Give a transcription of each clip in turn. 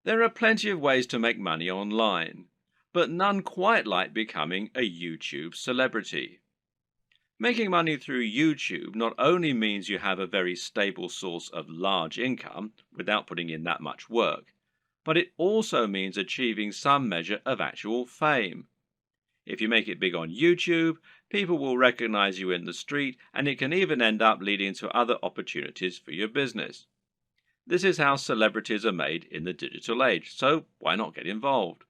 There are plenty of ways to make money online, but none quite like becoming a YouTube celebrity. Making money through YouTube not only means you have a very stable source of large income without putting in that much work, but it also means achieving some measure of actual fame. If you make it big on YouTube, people will recognize you in the street, and it can even end up leading to other opportunities for your business. This is how celebrities are made in the digital age, so why not get involved?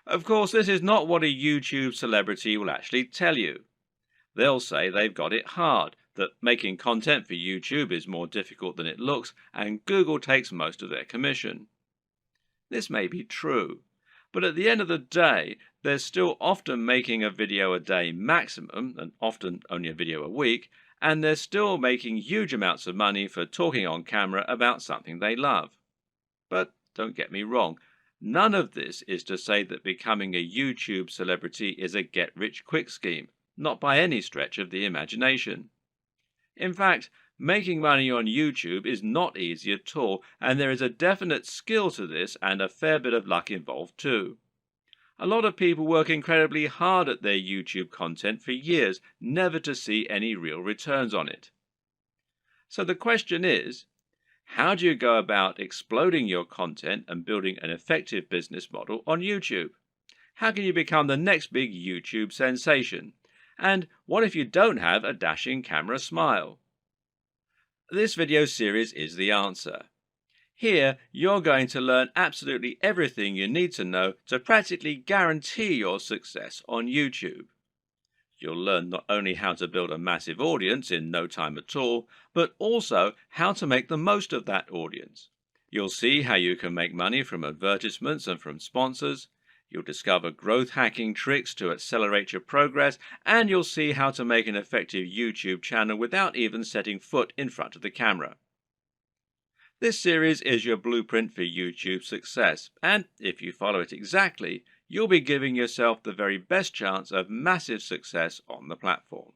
Of course, this is not what a YouTube celebrity will actually tell you. They'll say they've got it hard, that making content for YouTube is more difficult than it looks, and Google takes most of their commission. This may be true, but at the end of the day, they're still often making a video a day maximum, and often only a video a week, and they're still making huge amounts of money for talking on camera about something they love. But don't get me wrong, none of this is to say that becoming a YouTube celebrity is a get-rich-quick scheme, not by any stretch of the imagination. In fact, making money on YouTube is not easy at all, and there is a definite skill to this and a fair bit of luck involved too. A lot of people work incredibly hard at their YouTube content for years, never to see any real returns on it. So the question is, how do you go about exploding your content and building an effective business model on YouTube? How can you become the next big YouTube sensation? And what if you don't have a dashing camera smile? This video series is the answer. Here, you're going to learn absolutely everything you need to know to practically guarantee your success on YouTube. You'll learn not only how to build a massive audience in no time at all, but also how to make the most of that audience. You'll see how you can make money from advertisements and from sponsors. You'll discover growth hacking tricks to accelerate your progress, and you'll see how to make an effective YouTube channel without even setting foot in front of the camera. This series is your blueprint for YouTube success, and if you follow it exactly, you'll be giving yourself the very best chance of massive success on the platform.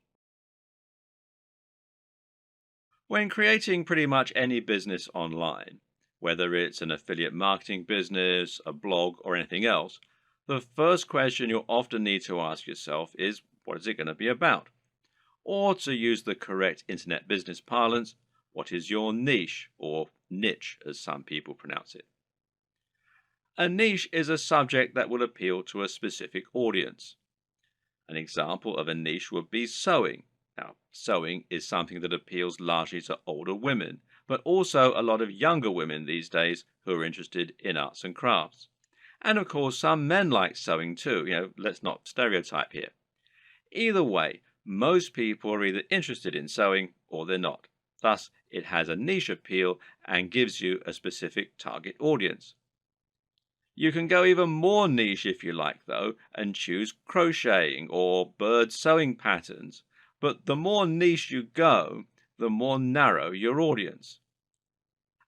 When creating pretty much any business online, whether it's an affiliate marketing business, a blog, or anything else, the first question you'll often need to ask yourself is, what is it going to be about? Or to use the correct internet business parlance, what is your niche, or niche as some people pronounce it? A niche is a subject that will appeal to a specific audience. An example of a niche would be sewing. Now, sewing is something that appeals largely to older women, but also a lot of younger women these days who are interested in arts and crafts. And of course, some men like sewing too. Let's not stereotype here. Either way, most people are either interested in sewing or they're not. Thus, it has a niche appeal and gives you a specific target audience. You can go even more niche if you like, though, and choose crocheting or bird sewing patterns. But the more niche you go, the more narrow your audience.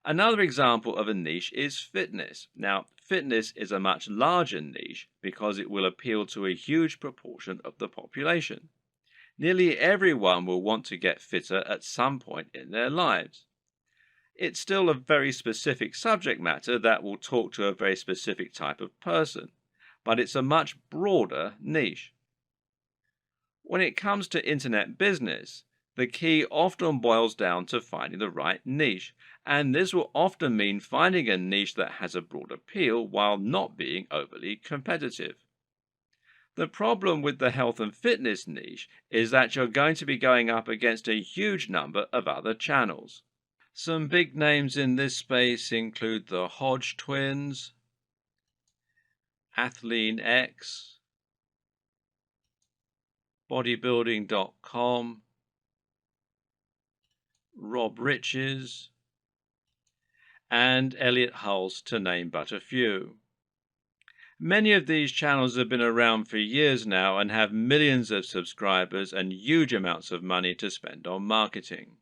Another example of a niche is fitness. Now, fitness is a much larger niche because it will appeal to a huge proportion of the population. Nearly everyone will want to get fitter at some point in their lives. It's still a very specific subject matter that will talk to a very specific type of person, but it's a much broader niche. When it comes to internet business, the key often boils down to finding the right niche, and this will often mean finding a niche that has a broad appeal while not being overly competitive. The problem with the health and fitness niche is that you're going to be going up against a huge number of other channels. Some big names in this space include the Hodge twins, Athlean X, bodybuilding.com, Rob Riches, and Elliot Hulse, to name but a few. Many of these channels have been around for years now and have millions of subscribers and huge amounts of money to spend on marketing.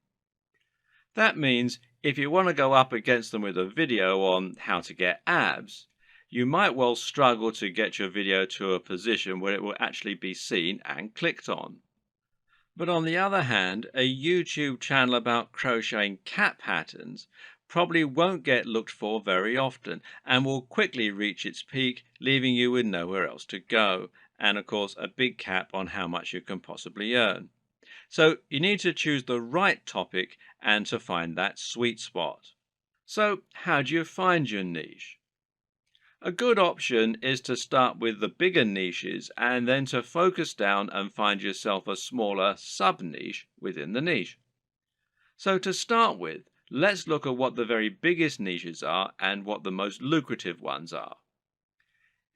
That means if you want to go up against them with a video on how to get abs, you might well struggle to get your video to a position where it will actually be seen and clicked on. But on the other hand, a YouTube channel about crocheting cat patterns probably won't get looked for very often and will quickly reach its peak, leaving you with nowhere else to go, and of course, a big cap on how much you can possibly earn. So, you need to choose the right topic and to find that sweet spot. So, how do you find your niche? A good option is to start with the bigger niches and then to focus down and find yourself a smaller sub niche within the niche. So, to start with, let's look at what the very biggest niches are and what the most lucrative ones are.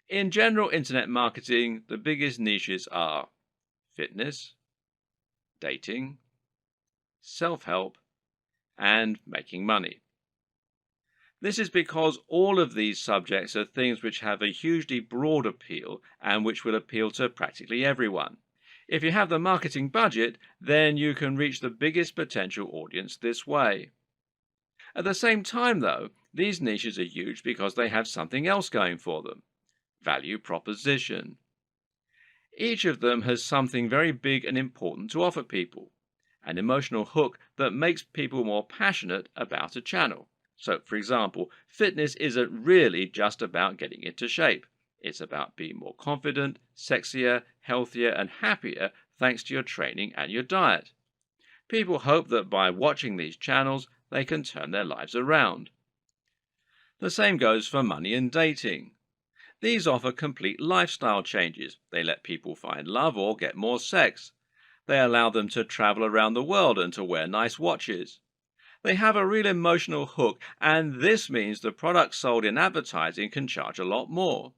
In general internet marketing, the biggest niches are fitness, dating, self help, and making money. This is because all of these subjects are things which have a hugely broad appeal and which will appeal to practically everyone. If you have the marketing budget, then you can reach the biggest potential audience this way. At the same time, though, these niches are huge because they have something else going for them: value proposition. Each of them has something very big and important to offer people, an emotional hook that makes people more passionate about a channel. So, for example, fitness isn't really just about getting into shape. It's about being more confident, sexier, healthier, and happier thanks to your training and your diet. People hope that by watching these channels, they can turn their lives around. The same goes for money and dating. These offer complete lifestyle changes. They let people find love or get more sex. They allow them to travel around the world and to wear nice watches. They have a real emotional hook, and this means the products sold in advertising can charge a lot more.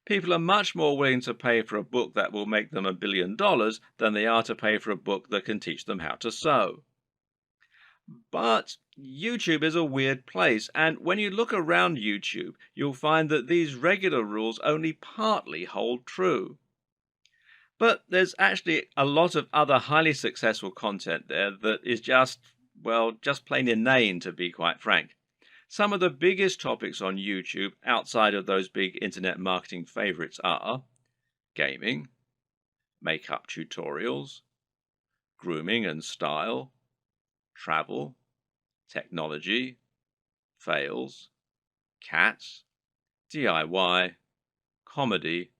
People are much more willing to pay for a book that will make them $1 billion than they are to pay for a book that can teach them how to sew. But YouTube is a weird place, and when you look around YouTube, you'll find that these regular rules only partly hold true. But there's actually a lot of other highly successful content there that is just, well, just plain inane, to be quite frank. Some of the biggest topics on YouTube outside of those big internet marketing favorites are gaming, makeup tutorials, grooming and style, travel, technology, fails, cats, DIY, comedy,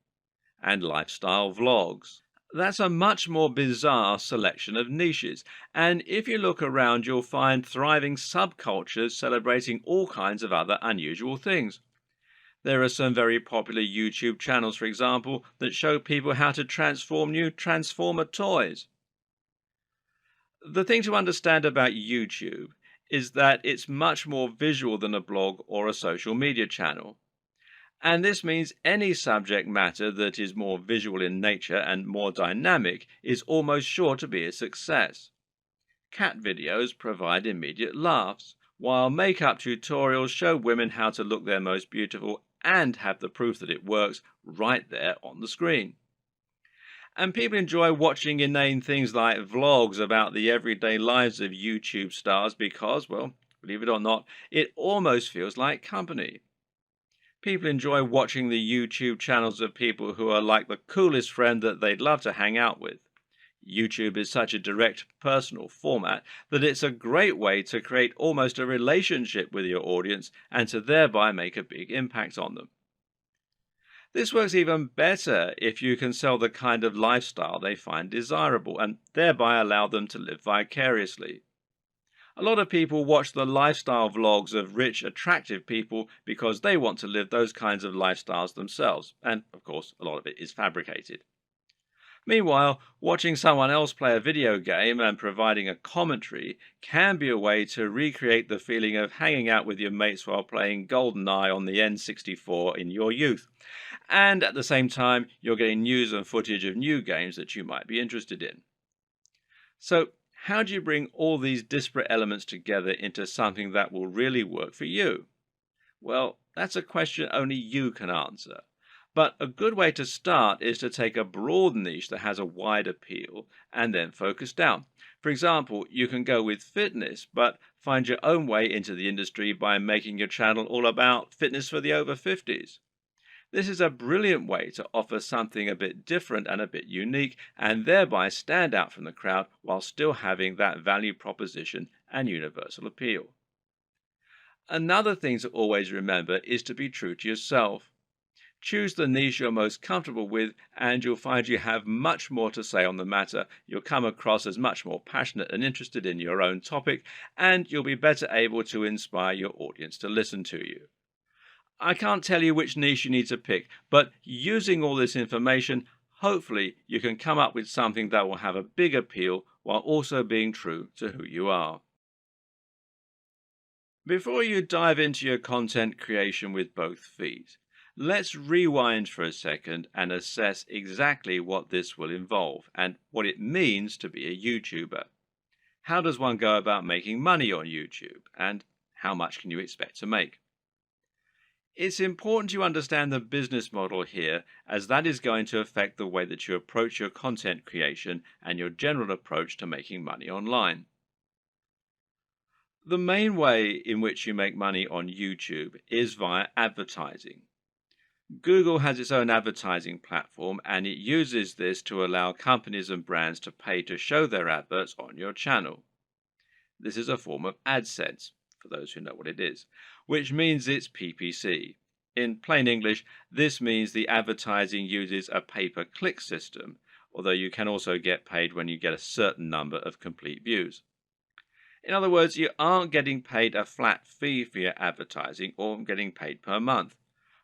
and lifestyle vlogs. That's a much more bizarre selection of niches, and if you look around, you'll find thriving subcultures celebrating all kinds of other unusual things. There are some very popular YouTube channels, for example, that show people how to transform new Transformer toys. The thing to understand about YouTube is that it's much more visual than a blog or a social media channel. And this means any subject matter that is more visual in nature and more dynamic is almost sure to be a success. Cat videos provide immediate laughs, while makeup tutorials show women how to look their most beautiful and have the proof that it works right there on the screen. And people enjoy watching inane things like vlogs about the everyday lives of YouTube stars because, well, believe it or not, it almost feels like company. People enjoy watching the YouTube channels of people who are like the coolest friend that they'd love to hang out with. YouTube is such a direct, personal format that it's a great way to create almost a relationship with your audience and to thereby make a big impact on them. This works even better if you can sell the kind of lifestyle they find desirable and thereby allow them to live vicariously. A lot of people watch the lifestyle vlogs of rich, attractive people because they want to live those kinds of lifestyles themselves, and of course, a lot of it is fabricated. Meanwhile, watching someone else play a video game and providing a commentary can be a way to recreate the feeling of hanging out with your mates while playing GoldenEye on the N64 in your youth. And at the same time, you're getting news and footage of new games that you might be interested in. So, how do you bring all these disparate elements together into something that will really work for you? Well, that's a question only you can answer. But a good way to start is to take a broad niche that has a wide appeal and then focus down. For example, you can go with fitness, but find your own way into the industry by making your channel all about fitness for the over 50s. This is a brilliant way to offer something a bit different and a bit unique, and thereby stand out from the crowd while still having that value proposition and universal appeal. Another thing to always remember is to be true to yourself. Choose the niche you're most comfortable with, and you'll find you have much more to say on the matter. You'll come across as much more passionate and interested in your own topic, and you'll be better able to inspire your audience to listen to you. I can't tell you which niche you need to pick, but using all this information, hopefully you can come up with something that will have a big appeal while also being true to who you are. Before you dive into your content creation with both feet, let's rewind for a second and assess exactly what this will involve and what it means to be a YouTuber. How does one go about making money on YouTube, and how much can you expect to make? It's important you understand the business model here, as that is going to affect the way that you approach your content creation and your general approach to making money online. The main way in which you make money on YouTube is via advertising. Google has its own advertising platform, and it uses this to allow companies and brands to pay to show their adverts on your channel. This is a form of AdSense, for those who know what it is, which means it's PPC. In plain English, this means the advertising uses a pay-per-click system, although you can also get paid when you get a certain number of complete views. In other words, you aren't getting paid a flat fee for your advertising or getting paid per month.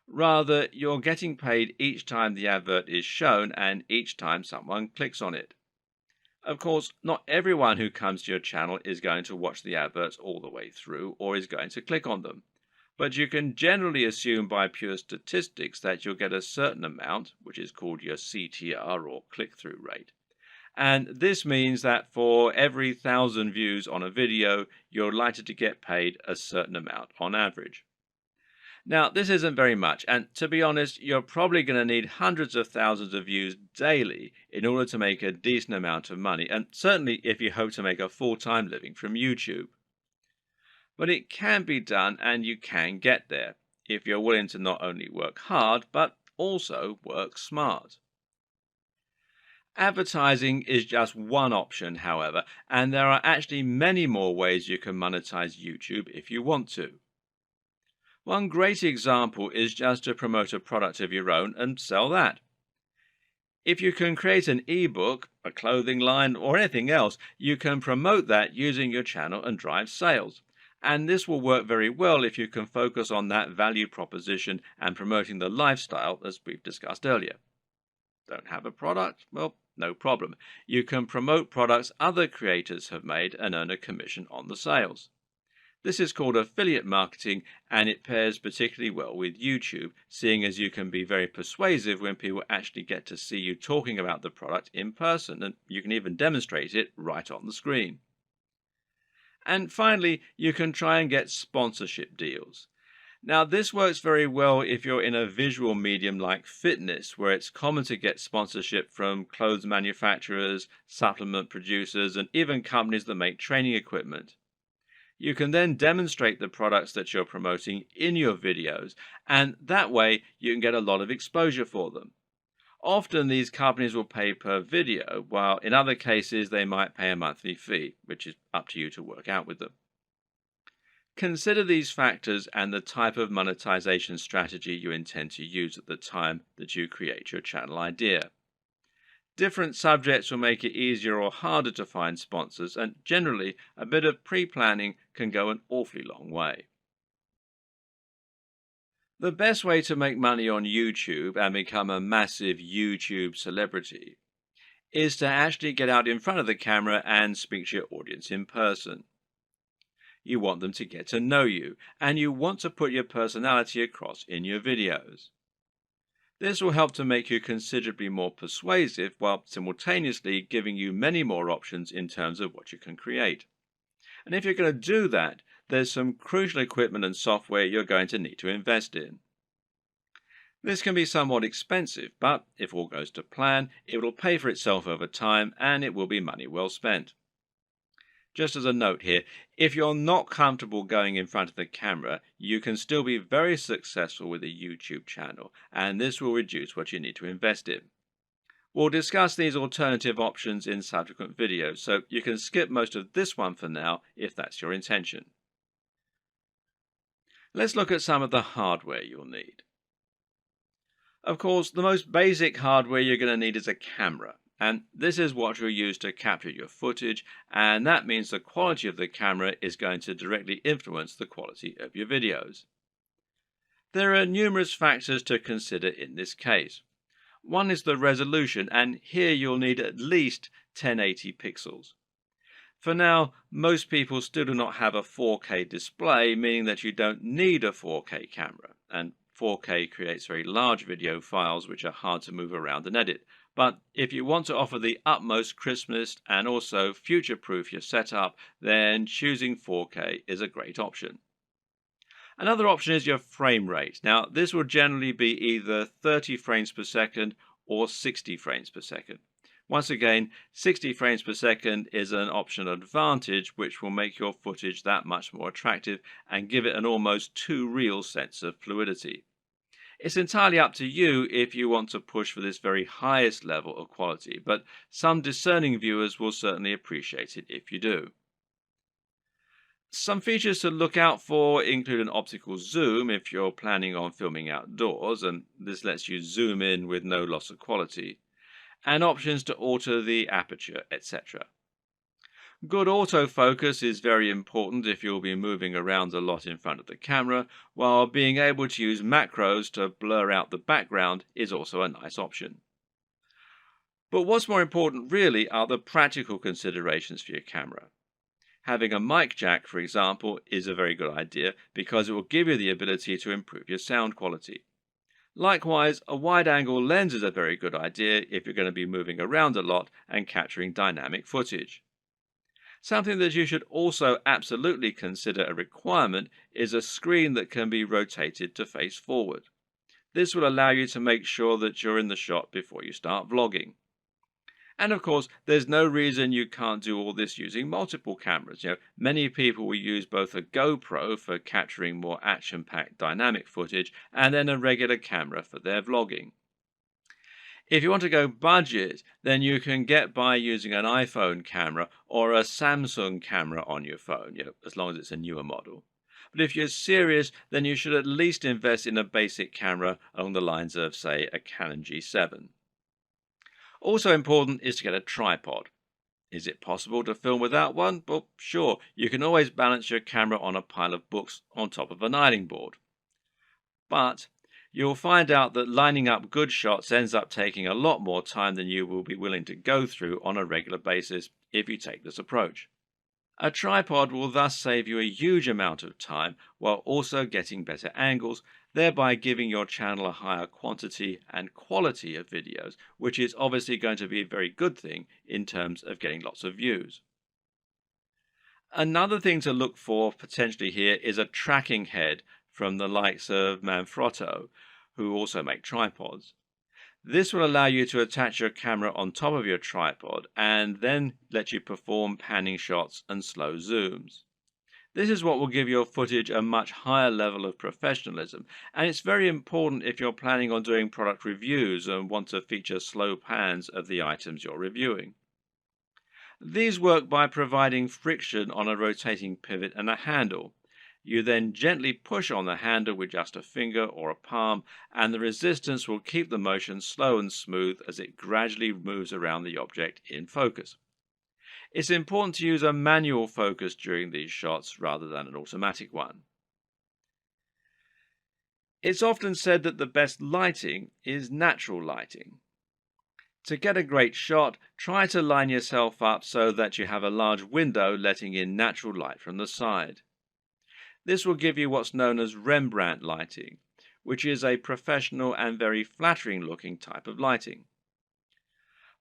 Rather, you're getting paid each time the advert is shown and each time someone clicks on it. Of course, not everyone who comes to your channel is going to watch the adverts all the way through or is going to click on them. But you can generally assume by pure statistics that you'll get a certain amount, which is called your CTR or click-through rate. And this means that for every 1,000 views on a video, you're likely to get paid a certain amount on average. Now, this isn't very much, and to be honest, you're probably going to need hundreds of thousands of views daily in order to make a decent amount of money, and certainly if you hope to make a full-time living from YouTube. But it can be done, and you can get there, if you're willing to not only work hard, but also work smart. Advertising is just one option, however, and there are actually many more ways you can monetize YouTube if you want to. One great example is just to promote a product of your own and sell that. If you can create an ebook, a clothing line, or anything else, you can promote that using your channel and drive sales. And this will work very well if you can focus on that value proposition and promoting the lifestyle as we've discussed earlier. Don't have a product? Well, no problem. You can promote products other creators have made and earn a commission on the sales. This is called affiliate marketing, and it pairs particularly well with YouTube, seeing as you can be very persuasive when people actually get to see you talking about the product in person, and you can even demonstrate it right on the screen. And finally, you can try and get sponsorship deals. Now, this works very well if you're in a visual medium like fitness, where it's common to get sponsorship from clothes manufacturers, supplement producers, and even companies that make training equipment. You can then demonstrate the products that you're promoting in your videos, and that way you can get a lot of exposure for them. Often these companies will pay per video, while in other cases they might pay a monthly fee, which is up to you to work out with them. Consider these factors and the type of monetization strategy you intend to use at the time that you create your channel idea. Different subjects will make it easier or harder to find sponsors, and generally a bit of pre-planning can go an awfully long way. The best way to make money on YouTube and become a massive YouTube celebrity is to actually get out in front of the camera and speak to your audience in person. You want them to get to know you, and you want to put your personality across in your videos. This will help to make you considerably more persuasive while simultaneously giving you many more options in terms of what you can create. And if you're going to do that, there's some crucial equipment and software you're going to need to invest in. This can be somewhat expensive, but if all goes to plan, it will pay for itself over time and it will be money well spent. Just as a note here, if you're not comfortable going in front of the camera, you can still be very successful with a YouTube channel, and this will reduce what you need to invest in. We'll discuss these alternative options in subsequent videos, so you can skip most of this one for now if that's your intention. Let's look at some of the hardware you'll need. Of course, the most basic hardware you're going to need is a camera, and this is what you'll use to capture your footage, and that means the quality of the camera is going to directly influence the quality of your videos. There are numerous factors to consider in this case. One is the resolution, and here you'll need at least 1080 pixels. For now, most people still do not have a 4K display, meaning that you don't need a 4K camera, and 4K creates very large video files which are hard to move around and edit. But if you want to offer the utmost crispness and also future-proof your setup, then choosing 4K is a great option. Another option is your frame rate. Now, this will generally be either 30 frames per second or 60 frames per second. Once again, 60 frames per second is an optional advantage which will make your footage that much more attractive and give it an almost too real sense of fluidity. It's entirely up to you if you want to push for this very highest level of quality, but some discerning viewers will certainly appreciate it if you do. Some features to look out for include an optical zoom if you're planning on filming outdoors, and this lets you zoom in with no loss of quality, and options to alter the aperture, etc. Good autofocus is very important if you'll be moving around a lot in front of the camera, while being able to use macros to blur out the background is also a nice option. But what's more important really are the practical considerations for your camera. Having a mic jack, for example, is a very good idea because it will give you the ability to improve your sound quality. Likewise, a wide-angle lens is a very good idea if you're going to be moving around a lot and capturing dynamic footage. Something that you should also absolutely consider a requirement is a screen that can be rotated to face forward. This will allow you to make sure that you're in the shot before you start vlogging. And of course, there's no reason you can't do all this using multiple cameras. Many people will use both a GoPro for capturing more action-packed dynamic footage and then a regular camera for their vlogging. If you want to go budget, then you can get by using an iPhone camera or a Samsung camera on your phone, as long as it's a newer model. But if you're serious, then you should at least invest in a basic camera along the lines of, say, a Canon G7. Also important is to get a tripod. Is it possible to film without one? Well, sure, you can always balance your camera on a pile of books on top of an ironing board. But you'll find out that lining up good shots ends up taking a lot more time than you will be willing to go through on a regular basis if you take this approach. A tripod will thus save you a huge amount of time while also getting better angles, thereby giving your channel a higher quantity and quality of videos, which is obviously going to be a very good thing in terms of getting lots of views. Another thing to look for potentially here is a tracking head from the likes of Manfrotto, who also make tripods. This will allow you to attach your camera on top of your tripod and then let you perform panning shots and slow zooms. This is what will give your footage a much higher level of professionalism, and it's very important if you're planning on doing product reviews and want to feature slow pans of the items you're reviewing. These work by providing friction on a rotating pivot and a handle. You then gently push on the handle with just a finger or a palm, and the resistance will keep the motion slow and smooth as it gradually moves around the object in focus. It's important to use a manual focus during these shots rather than an automatic one. It's often said that the best lighting is natural lighting. To get a great shot, try to line yourself up so that you have a large window letting in natural light from the side. This will give you what's known as Rembrandt lighting, which is a professional and very flattering looking type of lighting.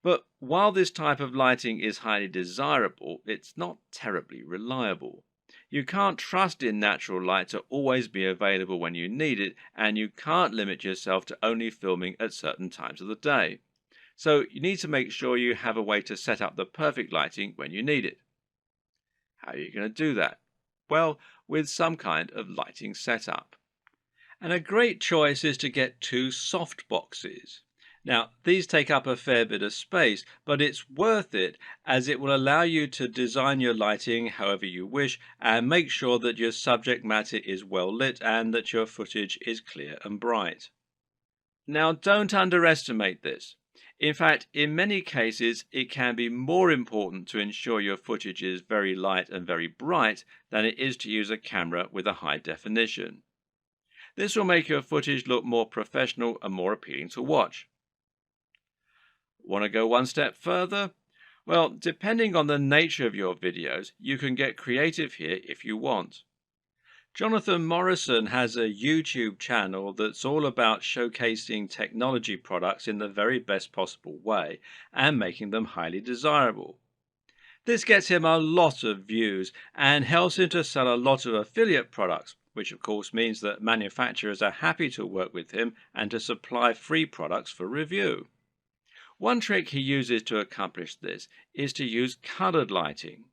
But while this type of lighting is highly desirable, it's not terribly reliable. You can't trust in natural light to always be available when you need it, and you can't limit yourself to only filming at certain times of the day. So you need to make sure you have a way to set up the perfect lighting when you need it. How are you going to do that? Well, with some kind of lighting setup. And a great choice is to get two soft boxes. Now, these take up a fair bit of space, but it's worth it as it will allow you to design your lighting however you wish and make sure that your subject matter is well lit and that your footage is clear and bright. Now, don't underestimate this. In fact, in many cases, it can be more important to ensure your footage is very light and very bright than it is to use a camera with a high definition. This will make your footage look more professional and more appealing to watch. Want to go one step further? Well, depending on the nature of your videos, you can get creative here if you want. Jonathan Morrison has a YouTube channel that's all about showcasing technology products in the very best possible way and making them highly desirable. This gets him a lot of views and helps him to sell a lot of affiliate products, which of course means that manufacturers are happy to work with him and to supply free products for review. One trick he uses to accomplish this is to use colored lighting.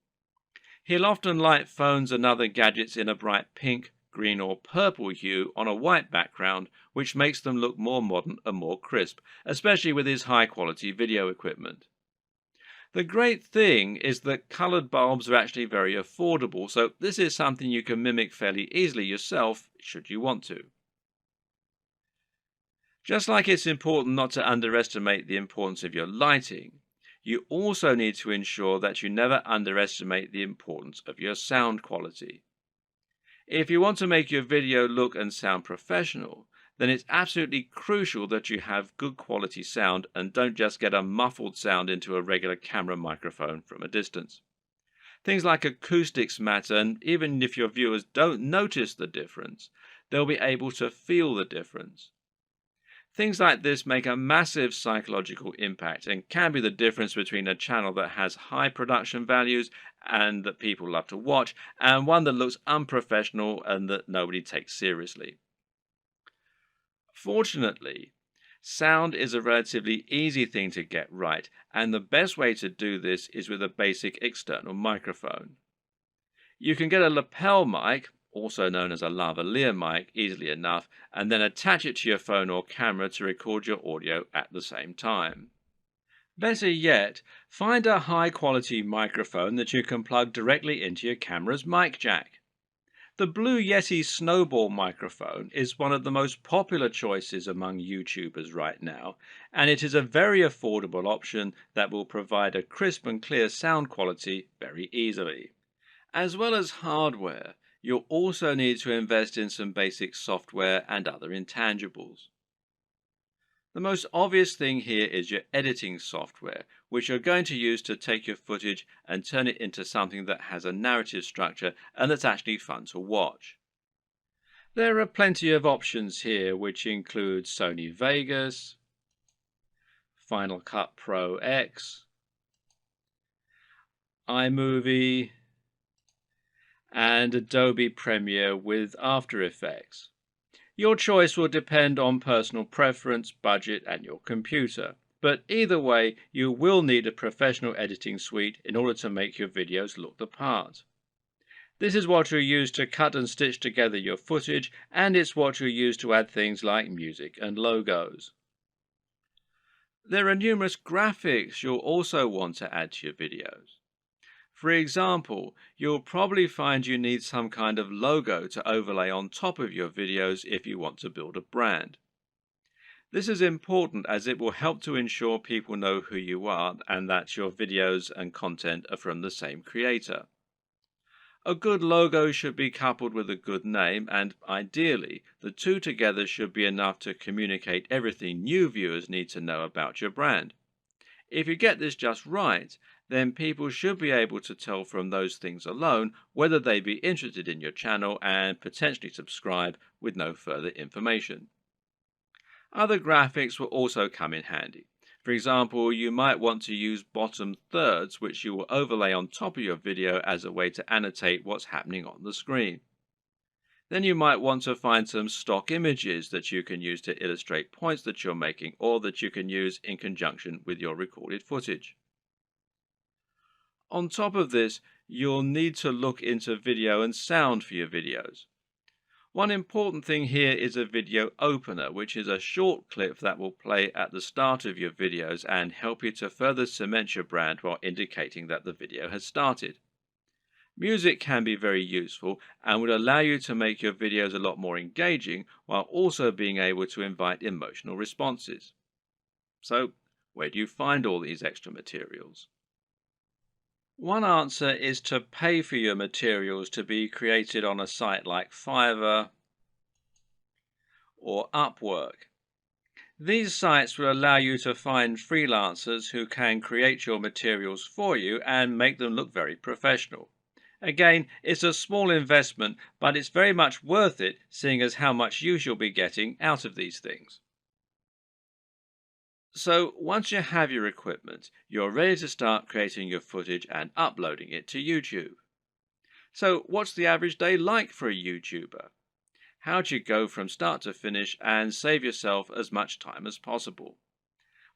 He'll often light phones and other gadgets in a bright pink, green or purple hue on a white background, which makes them look more modern and more crisp, especially with his high-quality video equipment. The great thing is that colored bulbs are actually very affordable, so this is something you can mimic fairly easily yourself, should you want to. Just like it's important not to underestimate the importance of your lighting, you also need to ensure that you never underestimate the importance of your sound quality. If you want to make your video look and sound professional, then it's absolutely crucial that you have good quality sound and don't just get a muffled sound into a regular camera microphone from a distance. Things like acoustics matter, and even if your viewers don't notice the difference, they'll be able to feel the difference. Things like this make a massive psychological impact and can be the difference between a channel that has high production values and that people love to watch, and one that looks unprofessional and that nobody takes seriously. Fortunately, sound is a relatively easy thing to get right, and the best way to do this is with a basic external microphone. You can get a lapel mic, also known as a lavalier mic, easily enough, and then attach it to your phone or camera to record your audio at the same time. Better yet, find a high-quality microphone that you can plug directly into your camera's mic jack. The Blue Yeti Snowball microphone is one of the most popular choices among YouTubers right now, and it is a very affordable option that will provide a crisp and clear sound quality very easily. As well as hardware, you'll also need to invest in some basic software and other intangibles. The most obvious thing here is your editing software, which you're going to use to take your footage and turn it into something that has a narrative structure and that's actually fun to watch. There are plenty of options here, which include Sony Vegas, Final Cut Pro X, iMovie, and Adobe Premiere with After Effects. Your choice will depend on personal preference, budget, and your computer. But either way, you will need a professional editing suite in order to make your videos look the part. This is what you'll use to cut and stitch together your footage, and it's what you'll use to add things like music and logos. There are numerous graphics you'll also want to add to your videos. For example, you'll probably find you need some kind of logo to overlay on top of your videos if you want to build a brand. This is important as it will help to ensure people know who you are and that your videos and content are from the same creator. A good logo should be coupled with a good name, and ideally, the two together should be enough to communicate everything new viewers need to know about your brand. If you get this just right, then people should be able to tell from those things alone whether they be interested in your channel and potentially subscribe with no further information. Other graphics will also come in handy. For example, you might want to use bottom thirds, which you will overlay on top of your video as a way to annotate what's happening on the screen. Then you might want to find some stock images that you can use to illustrate points that you're making or that you can use in conjunction with your recorded footage. On top of this, you'll need to look into video and sound for your videos. One important thing here is a video opener, which is a short clip that will play at the start of your videos and help you to further cement your brand while indicating that the video has started. Music can be very useful and would allow you to make your videos a lot more engaging while also being able to invite emotional responses. So, where do you find all these extra materials? One answer is to pay for your materials to be created on a site like Fiverr or Upwork. These sites will allow you to find freelancers who can create your materials for you and make them look very professional. Again, it's a small investment, but it's very much worth it, seeing as how much use you'll be getting out of these things. So once you have your equipment, you're ready to start creating your footage and uploading it to YouTube. So what's the average day like for a YouTuber? How do you go from start to finish and save yourself as much time as possible?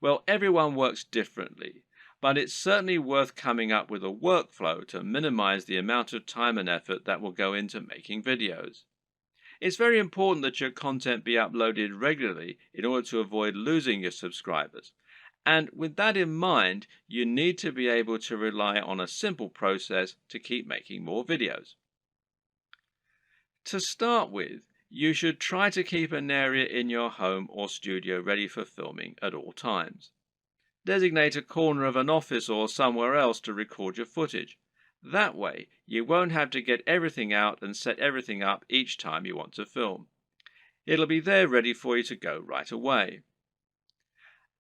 Well, everyone works differently, but it's certainly worth coming up with a workflow to minimize the amount of time and effort that will go into making videos. It's very important that your content be uploaded regularly in order to avoid losing your subscribers. And with that in mind, you need to be able to rely on a simple process to keep making more videos. To start with, you should try to keep an area in your home or studio ready for filming at all times. Designate a corner of an office or somewhere else to record your footage. That way, you won't have to get everything out and set everything up each time you want to film. It'll be there ready for you to go right away.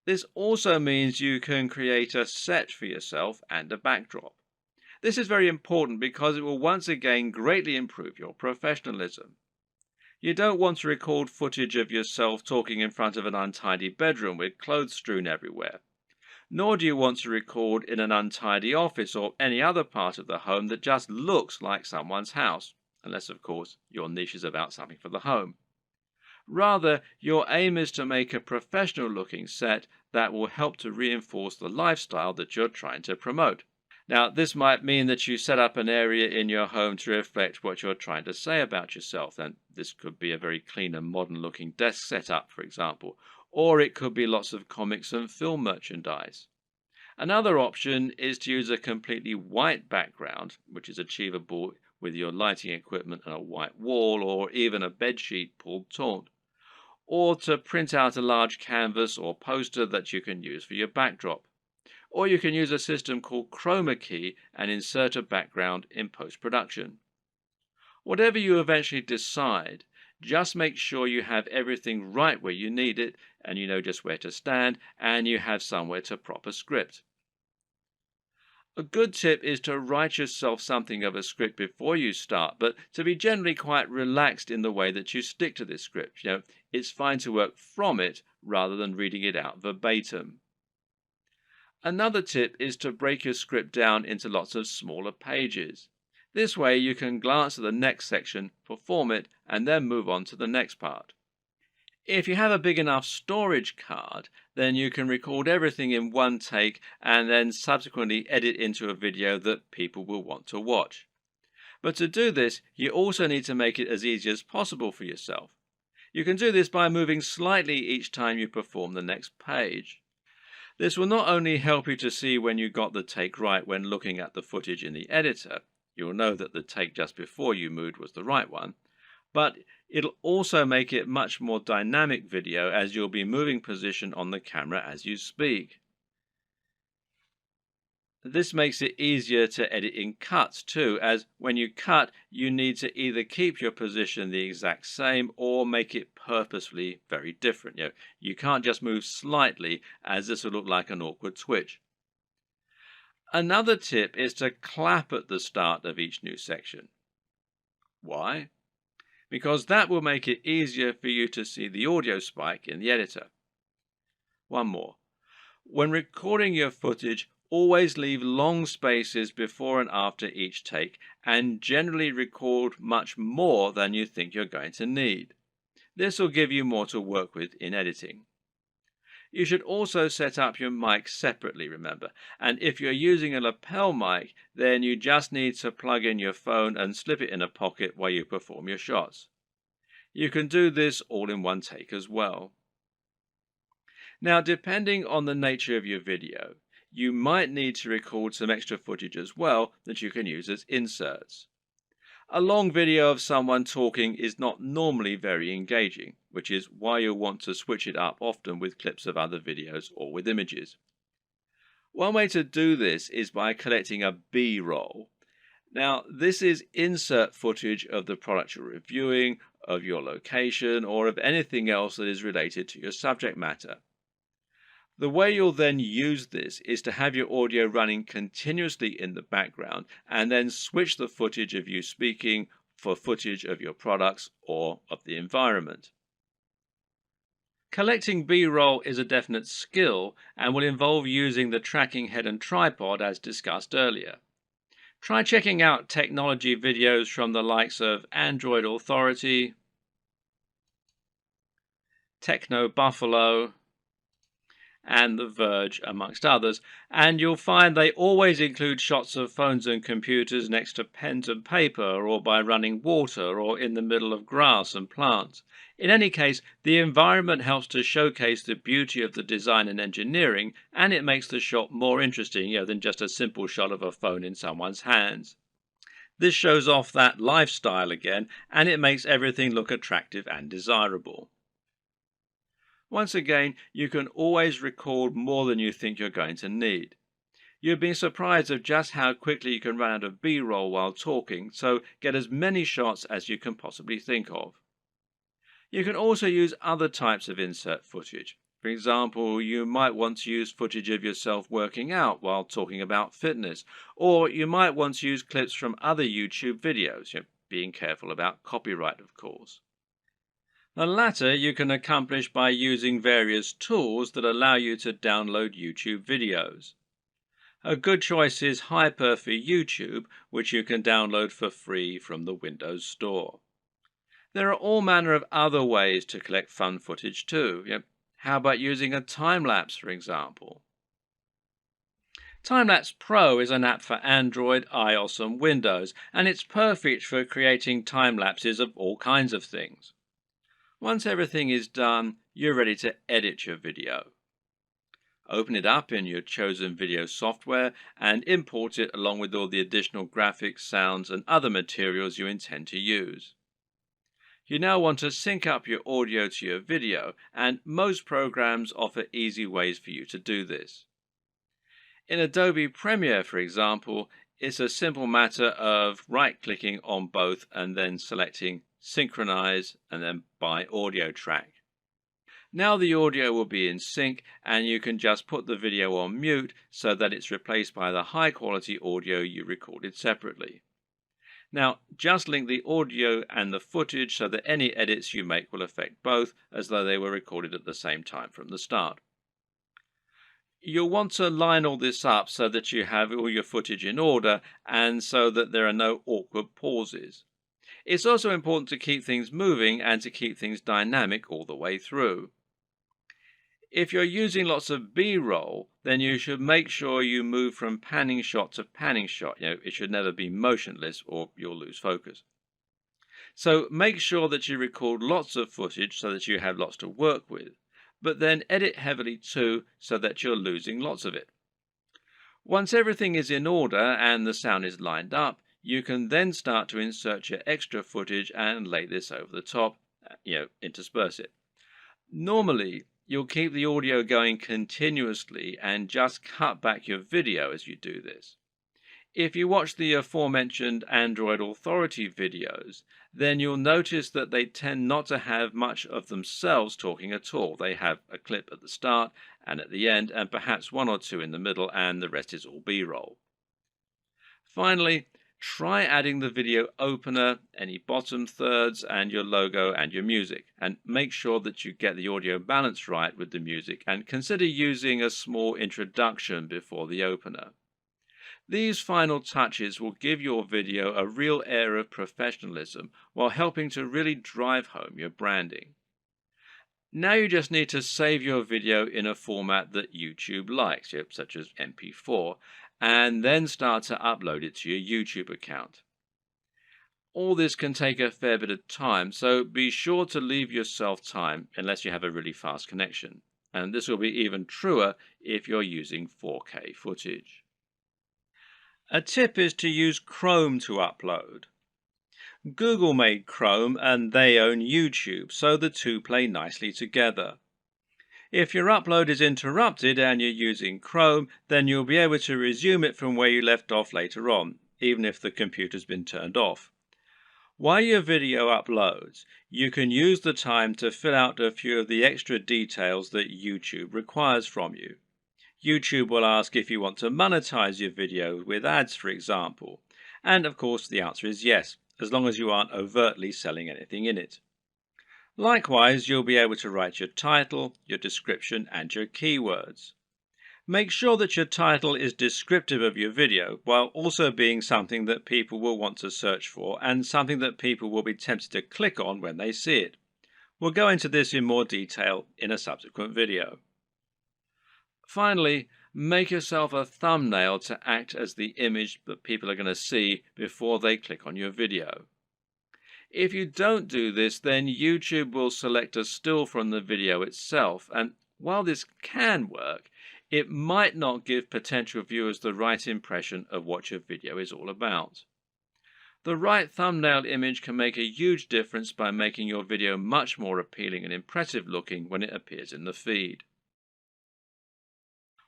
This also means you can create a set for yourself and a backdrop. This is very important because it will once again greatly improve your professionalism. You don't want to record footage of yourself talking in front of an untidy bedroom with clothes strewn everywhere. Nor do you want to record in an untidy office or any other part of the home that just looks like someone's house, unless of course your niche is about something for the home. Rather, your aim is to make a professional looking set that will help to reinforce the lifestyle that you're trying to promote. Now, this might mean that you set up an area in your home to reflect what you're trying to say about yourself, and this could be a very clean and modern looking desk setup, for example, or it could be lots of comics and film merchandise. Another option is to use a completely white background, which is achievable with your lighting equipment and a white wall or even a bedsheet pulled taut, or to print out a large canvas or poster that you can use for your backdrop. Or you can use a system called chroma key and insert a background in post-production. Whatever you eventually decide, just make sure you have everything right where you need it, and you know just where to stand, and you have somewhere to prop a script. A good tip is to write yourself something of a script before you start, but to be generally quite relaxed in the way that you stick to this script. It's fine to work from it rather than reading it out verbatim. Another tip is to break your script down into lots of smaller pages. This way you can glance at the next section, perform it, and then move on to the next part. If you have a big enough storage card, then you can record everything in one take and then subsequently edit into a video that people will want to watch. But to do this, you also need to make it as easy as possible for yourself. You can do this by moving slightly each time you perform the next page. This will not only help you to see when you got the take right when looking at the footage in the editor, you'll know that the take just before you moved was the right one, but it'll also make it much more dynamic video as you'll be moving position on the camera as you speak. This makes it easier to edit in cuts too, as when you cut, you need to either keep your position the exact same or make it purposefully very different. You can't just move slightly, as this will look like an awkward twitch. Another tip is to clap at the start of each new section. Why? Because that will make it easier for you to see the audio spike in the editor. One more. When recording your footage, always leave long spaces before and after each take, and generally record much more than you think you're going to need. This will give you more to work with in editing. You should also set up your mic separately, remember, and if you're using a lapel mic, then you just need to plug in your phone and slip it in a pocket while you perform your shots. You can do this all in one take as well. Now, depending on the nature of your video, you might need to record some extra footage as well that you can use as inserts. A long video of someone talking is not normally very engaging, which is why you'll want to switch it up often with clips of other videos or with images. One way to do this is by collecting a B-roll. Now, this is insert footage of the product you're reviewing, of your location, or of anything else that is related to your subject matter. The way you'll then use this is to have your audio running continuously in the background and then switch the footage of you speaking for footage of your products or of the environment. Collecting B-roll is a definite skill and will involve using the tracking head and tripod as discussed earlier. Try checking out technology videos from the likes of Android Authority, Techno Buffalo, and The Verge, amongst others, and you'll find they always include shots of phones and computers next to pens and paper, or by running water, or in the middle of grass and plants. In any case, the environment helps to showcase the beauty of the design and engineering, and it makes the shot more interesting, than just a simple shot of a phone in someone's hands. This shows off that lifestyle again, and it makes everything look attractive and desirable. Once again, you can always record more than you think you're going to need. You'll be surprised of just how quickly you can run out of B-roll while talking, so get as many shots as you can possibly think of. You can also use other types of insert footage. For example, you might want to use footage of yourself working out while talking about fitness, or you might want to use clips from other YouTube videos, being careful about copyright, of course. The latter you can accomplish by using various tools that allow you to download YouTube videos. A good choice is Hyper for YouTube, which you can download for free from the Windows Store. There are all manner of other ways to collect fun footage too. How about using a time-lapse, for example? Time-lapse Pro is an app for Android, iOS and Windows, and it's perfect for creating time-lapses of all kinds of things. Once everything is done, you're ready to edit your video. Open it up in your chosen video software and import it along with all the additional graphics, sounds, and other materials you intend to use. You now want to sync up your audio to your video, and most programs offer easy ways for you to do this. In Adobe Premiere, for example, it's a simple matter of right-clicking on both and then selecting Synchronize and then by audio track. Now the audio will be in sync and you can just put the video on mute so that it's replaced by the high quality audio you recorded separately. Now just link the audio and the footage so that any edits you make will affect both as though they were recorded at the same time from the start. You'll want to line all this up so that you have all your footage in order and so that there are no awkward pauses. It's also important to keep things moving and to keep things dynamic all the way through. If you're using lots of B-roll, then you should make sure you move from panning shot to panning shot. It should never be motionless or you'll lose focus. So make sure that you record lots of footage so that you have lots to work with, but then edit heavily too so that you're losing lots of it. Once everything is in order and the sound is lined up, you can then start to insert your extra footage and lay this over the top, intersperse it. Normally, you'll keep the audio going continuously and just cut back your video as you do this. If you watch the aforementioned Android Authority videos, then you'll notice that they tend not to have much of themselves talking at all. They have a clip at the start and at the end, and perhaps one or two in the middle, and the rest is all B-roll. Finally, try adding the video opener, any bottom thirds, and your logo and your music, and make sure that you get the audio balance right with the music, and consider using a small introduction before the opener. These final touches will give your video a real air of professionalism while helping to really drive home your branding. Now you just need to save your video in a format that YouTube likes, such as MP4, and then start to upload it to your YouTube account. All this can take a fair bit of time, so be sure to leave yourself time unless you have a really fast connection. And this will be even truer if you're using 4K footage. A tip is to use Chrome to upload. Google made Chrome and they own YouTube, so the two play nicely together. If your upload is interrupted and you're using Chrome, then you'll be able to resume it from where you left off later on, even if the computer's been turned off. While your video uploads, you can use the time to fill out a few of the extra details that YouTube requires from you. YouTube will ask if you want to monetize your video with ads, for example. And of course the answer is yes, as long as you aren't overtly selling anything in it. Likewise, you'll be able to write your title, your description, and your keywords. Make sure that your title is descriptive of your video, while also being something that people will want to search for and something that people will be tempted to click on when they see it. We'll go into this in more detail in a subsequent video. Finally, make yourself a thumbnail to act as the image that people are going to see before they click on your video. If you don't do this, then YouTube will select a still from the video itself, and while this can work, it might not give potential viewers the right impression of what your video is all about. The right thumbnail image can make a huge difference by making your video much more appealing and impressive looking when it appears in the feed.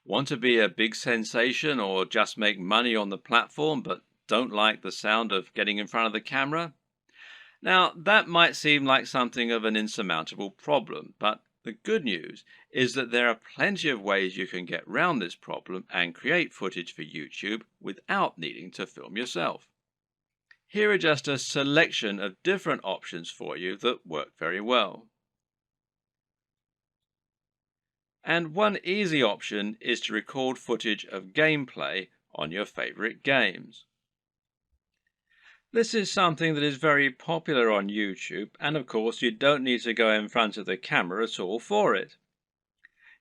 Want to be a big sensation or just make money on the platform but don't like the sound of getting in front of the camera? Now, that might seem like something of an insurmountable problem, but the good news is that there are plenty of ways you can get around this problem and create footage for YouTube without needing to film yourself. Here are just a selection of different options for you that work very well. And one easy option is to record footage of gameplay on your favorite games. This is something that is very popular on YouTube, and of course you don't need to go in front of the camera at all for it.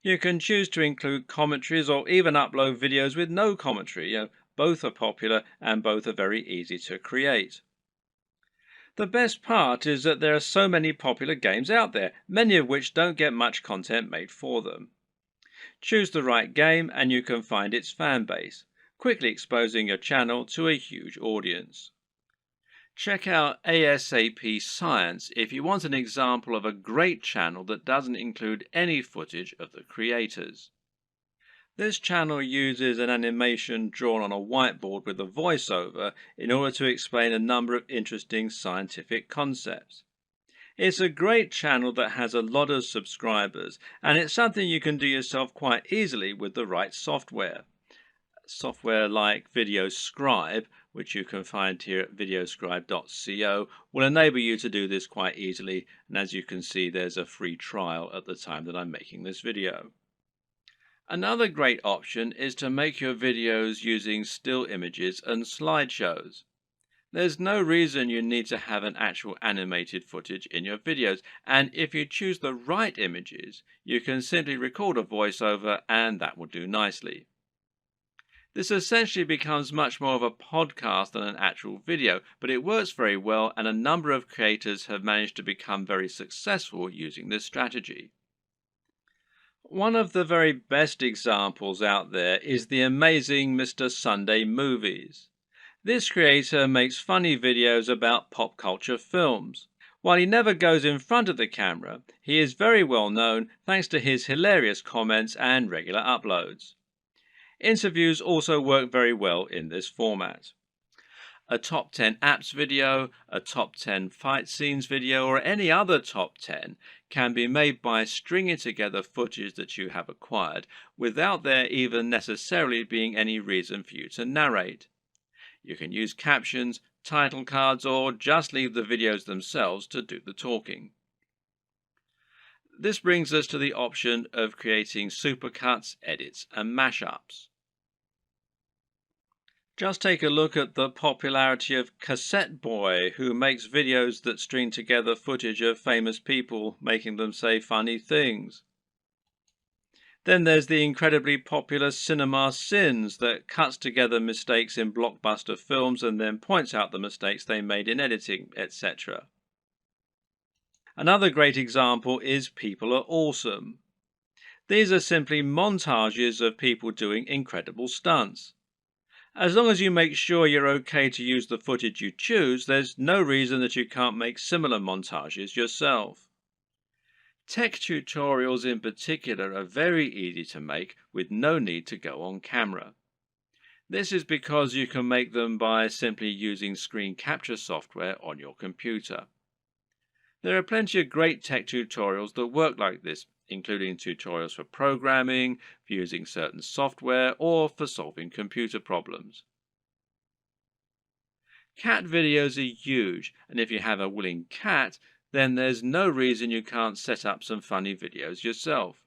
You can choose to include commentaries or even upload videos with no commentary. Both are popular and both are very easy to create. The best part is that there are so many popular games out there, many of which don't get much content made for them. Choose the right game and you can find its fan base, quickly exposing your channel to a huge audience. Check out ASAP Science if you want an example of a great channel that doesn't include any footage of the creators. This channel uses an animation drawn on a whiteboard with a voiceover in order to explain a number of interesting scientific concepts. It's a great channel that has a lot of subscribers, and it's something you can do yourself quite easily with the right software. Software like VideoScribe, which you can find here at videoscribe.co, will enable you to do this quite easily, and as you can see there's a free trial at the time that I'm making this video. Another great option is to make your videos using still images and slideshows. There's no reason you need to have an actual animated footage in your videos, and if you choose the right images, you can simply record a voiceover and that will do nicely. This essentially becomes much more of a podcast than an actual video, but it works very well and a number of creators have managed to become very successful using this strategy. One of the very best examples out there is the amazing Mr. Sunday Movies. This creator makes funny videos about pop culture films. While he never goes in front of the camera, he is very well known thanks to his hilarious comments and regular uploads. Interviews also work very well in this format. A top 10 apps video, a top 10 fight scenes video, or any other top 10 can be made by stringing together footage that you have acquired without there even necessarily being any reason for you to narrate. You can use captions, title cards, or just leave the videos themselves to do the talking. This brings us to the option of creating supercuts, edits, and mashups. Just take a look at the popularity of Cassette Boy, who makes videos that string together footage of famous people making them say funny things. Then there's the incredibly popular Cinema Sins that cuts together mistakes in blockbuster films and then points out the mistakes they made in editing, etc. Another great example is People Are Awesome. These are simply montages of people doing incredible stunts. As long as you make sure you're okay to use the footage you choose, there's no reason that you can't make similar montages yourself. Tech tutorials in particular are very easy to make with no need to go on camera. This is because you can make them by simply using screen capture software on your computer. There are plenty of great tech tutorials that work like this, including tutorials for programming, for using certain software, or for solving computer problems. Cat videos are huge, and if you have a willing cat, then there's no reason you can't set up some funny videos yourself.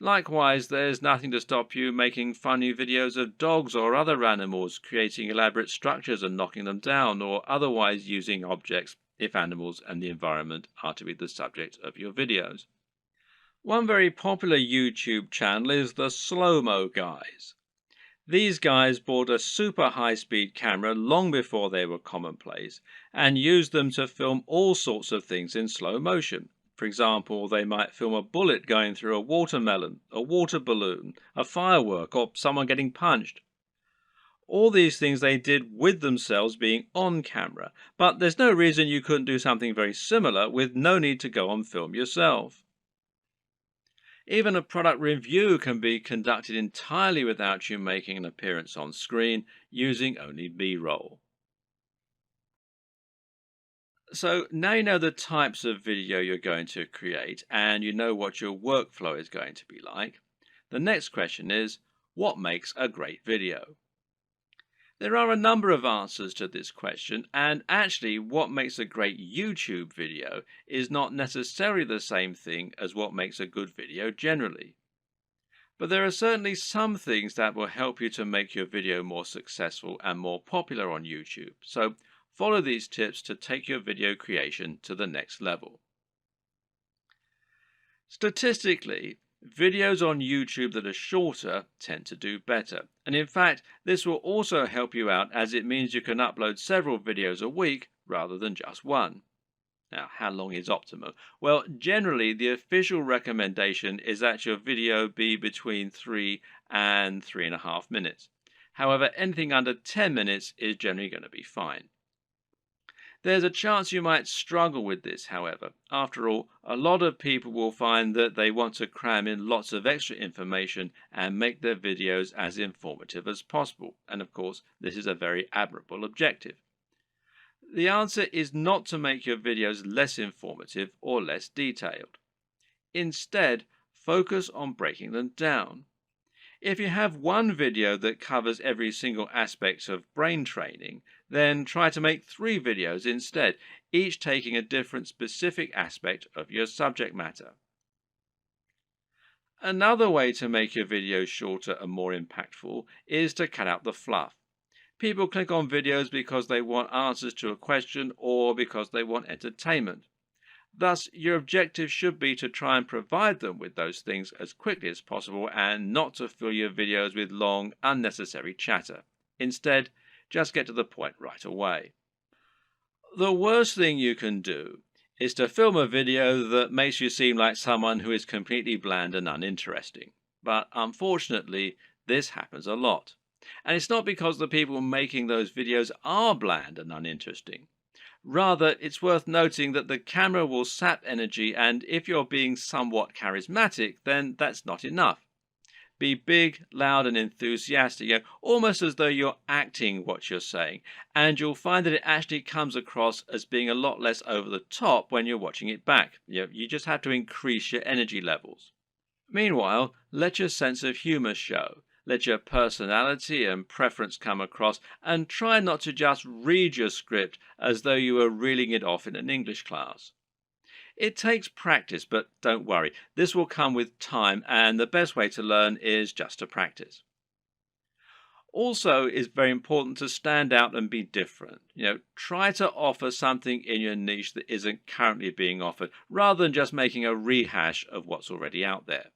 Likewise, there's nothing to stop you making funny videos of dogs or other animals, creating elaborate structures and knocking them down, or otherwise using objects if animals and the environment are to be the subject of your videos. One very popular YouTube channel is the Slow-Mo Guys. These guys bought a super high-speed camera long before they were commonplace and used them to film all sorts of things in slow motion. For example, they might film a bullet going through a watermelon, a water balloon, a firework, or someone getting punched. All these things they did with themselves being on camera, but there's no reason you couldn't do something very similar with no need to go on film yourself. Even a product review can be conducted entirely without you making an appearance on screen, using only B-roll. So now you know the types of video you're going to create and you know what your workflow is going to be like. The next question is, what makes a great video? There are a number of answers to this question, and actually what makes a great YouTube video is not necessarily the same thing as what makes a good video generally. But there are certainly some things that will help you to make your video more successful and more popular on YouTube. So follow these tips to take your video creation to the next level. Statistically, videos on YouTube that are shorter tend to do better. And in fact, this will also help you out as it means you can upload several videos a week rather than just one. Now, how long is optimum? Well, generally, the official recommendation is that your video be between 3 and 3.5 minutes. However, anything under 10 minutes is generally going to be fine. There's a chance you might struggle with this, however. After all, a lot of people will find that they want to cram in lots of extra information and make their videos as informative as possible. And of course, this is a very admirable objective. The answer is not to make your videos less informative or less detailed. Instead, focus on breaking them down. If you have one video that covers every single aspect of brain training, then try to make 3 videos instead, each taking a different specific aspect of your subject matter. Another way to make your videos shorter and more impactful is to cut out the fluff. People click on videos because they want answers to a question or because they want entertainment. Thus, your objective should be to try and provide them with those things as quickly as possible and not to fill your videos with long, unnecessary chatter. Instead, just get to the point right away. The worst thing you can do is to film a video that makes you seem like someone who is completely bland and uninteresting. But unfortunately, this happens a lot. And it's not because the people making those videos are bland and uninteresting. Rather, it's worth noting that the camera will sap energy, and if you're being somewhat charismatic, then that's not enough. Be big, loud, and enthusiastic, almost as though you're acting what you're saying, and you'll find that it actually comes across as being a lot less over the top when you're watching it back. You just have to increase your energy levels. Meanwhile, let your sense of humor show. Let your personality and preference come across, and try not to just read your script as though you were reeling it off in an English class. It takes practice, but don't worry, this will come with time, and the best way to learn is just to practice. Also, it's very important to stand out and be different. Try to offer something in your niche that isn't currently being offered, rather than just making a rehash of what's already out there.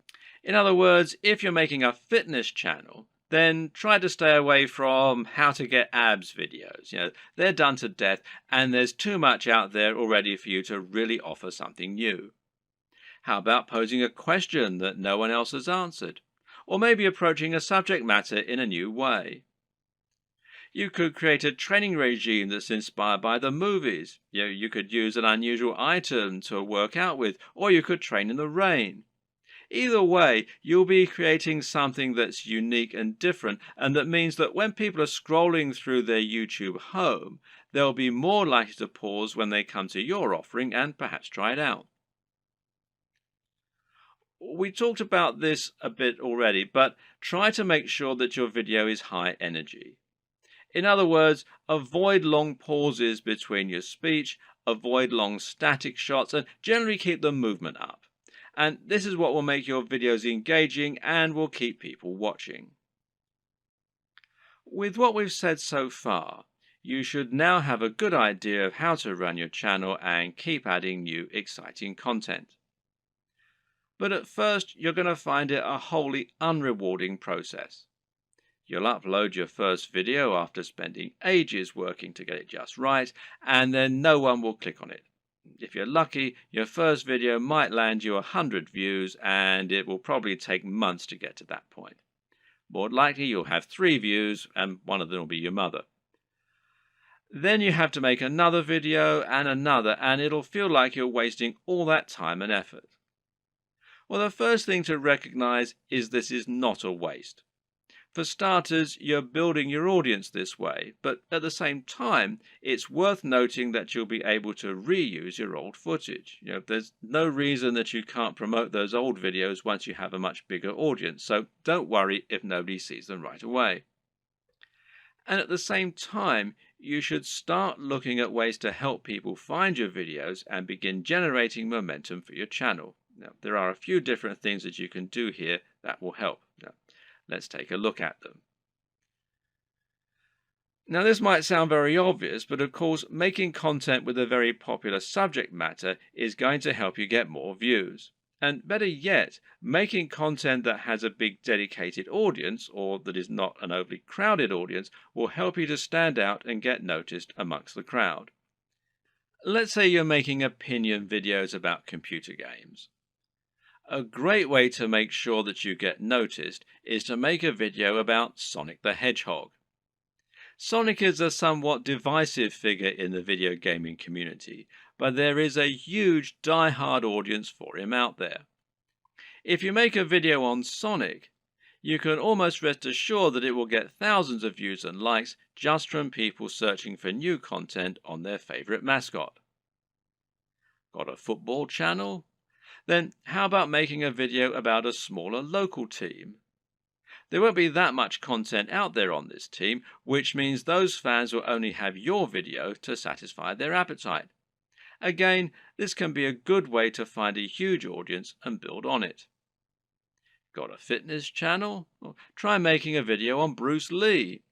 In other words, if you're making a fitness channel, then try to stay away from how to get abs videos. They're done to death, and there's too much out there already for you to really offer something new. How about posing a question that no one else has answered? Or maybe approaching a subject matter in a new way. You could create a training regime that's inspired by the movies. You could use an unusual item to work out with, or you could train in the rain. Either way, you'll be creating something that's unique and different, and that means that when people are scrolling through their YouTube home, they'll be more likely to pause when they come to your offering and perhaps try it out. We talked about this a bit already, but try to make sure that your video is high energy. In other words, avoid long pauses between your speech, avoid long static shots, and generally keep the movement up. And this is what will make your videos engaging and will keep people watching. With what we've said so far, you should now have a good idea of how to run your channel and keep adding new exciting content. But at first, you're going to find it a wholly unrewarding process. You'll upload your first video after spending ages working to get it just right, and then no one will click on it. If you're lucky, your first video might land you 100 views, and it will probably take months to get to that point. More likely, you'll have 3 views, and one of them will be your mother. Then you have to make another video and another, and it'll feel like you're wasting all that time and effort. Well, the first thing to recognize is this is not a waste. For starters, you're building your audience this way, but at the same time, it's worth noting that you'll be able to reuse your old footage. There's no reason that you can't promote those old videos once you have a much bigger audience, so don't worry if nobody sees them right away. And at the same time, you should start looking at ways to help people find your videos and begin generating momentum for your channel. Now, there are a few different things that you can do here that will help. Let's take a look at them. Now, this might sound very obvious, but of course, making content with a very popular subject matter is going to help you get more views. And better yet, making content that has a big dedicated audience, or that is not an overly crowded audience, will help you to stand out and get noticed amongst the crowd. Let's say you're making opinion videos about computer games. A great way to make sure that you get noticed is to make a video about Sonic the Hedgehog. Sonic is a somewhat divisive figure in the video gaming community, but there is a huge die-hard audience for him out there. If you make a video on Sonic, you can almost rest assured that it will get thousands of views and likes just from people searching for new content on their favorite mascot. Got a football channel? Then how about making a video about a smaller local team? There won't be that much content out there on this team, which means those fans will only have your video to satisfy their appetite. Again, this can be a good way to find a huge audience and build on it. Got a fitness channel? Well, try making a video on Bruce Lee.